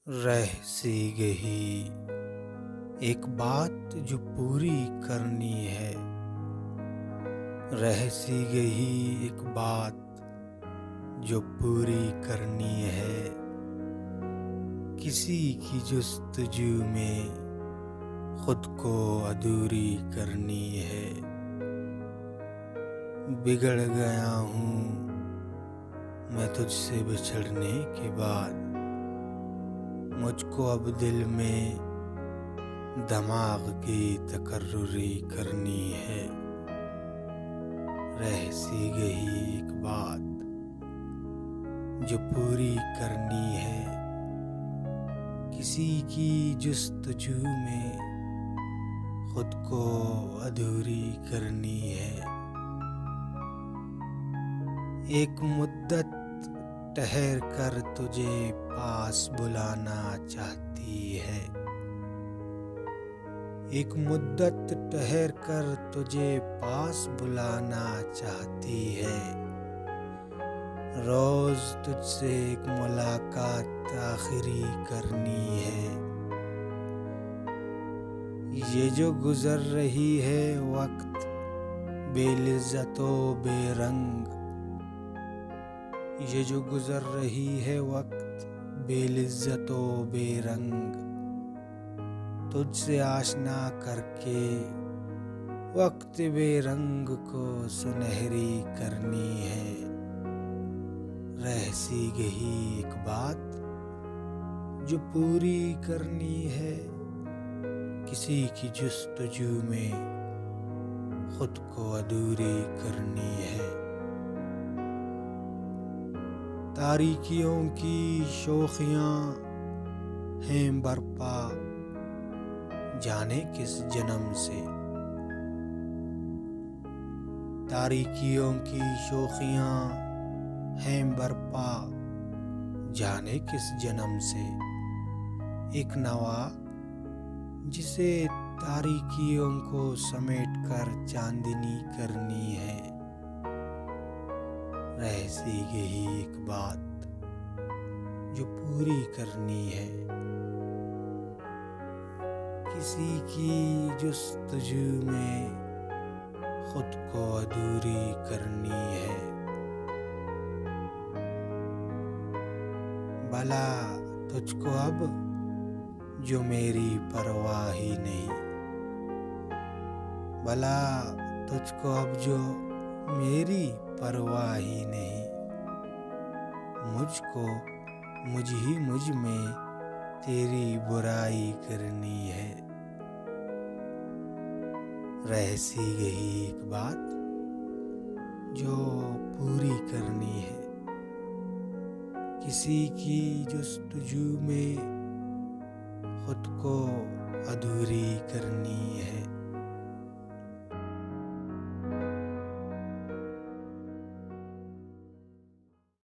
रह सी गई एक बात जो पूरी करनी है। रह सी गई एक बात जो पूरी करनी है। किसी की जुस्तजू में खुद को अधूरी करनी है। बिगड़ गया हूँ मैं तुझसे बिछड़ने के बाद। मुझको अब दिल में दिमाग की तकर्रुरी करनी है। रह सी गई एक बात जो पूरी करनी है। किसी की जुस्तजू में खुद को अधूरी करनी है। एक मुद्दत ठहर कर तुझे पास बुलाना चाहती है। एक मुद्दत ठहर कर तुझे पास बुलाना चाहती है। रोज तुझसे एक मुलाकात आखिरी करनी है। ये जो गुजर रही है वक्त बेलिज्जतो बेरंग। ये जो गुजर रही है वक्त बेलिज्जतो बेरंग। तुझसे आशना करके वक्त बेरंग को सुनहरी करनी है। रह सी गई एक बात जो पूरी करनी है। किसी की जुस्तजू में खुद को अधूरी करनी है। तारीकियों की शोखियाँ हैं बरपा जाने किस जन्म से। तारीकियों की शोखियाँ हैं बरपा जाने किस जन्म से। एक नवा जिसे तारीकियों को समेट कर चांदनी करनी है। रह सी गई एक बात जो पूरी करनी है। किसी की जुस्तजू में खुद को अधूरी करनी है। भला तुझको अब जो मेरी परवाह ही नहीं। भला तुझको अब जो मेरी परवाह ही नहीं। मुझको मुझ में तेरी बुराई करनी है। रह सी गई एक बात जो पूरी करनी है। किसी की जुस्तजू में खुद को अधूरी करनी है।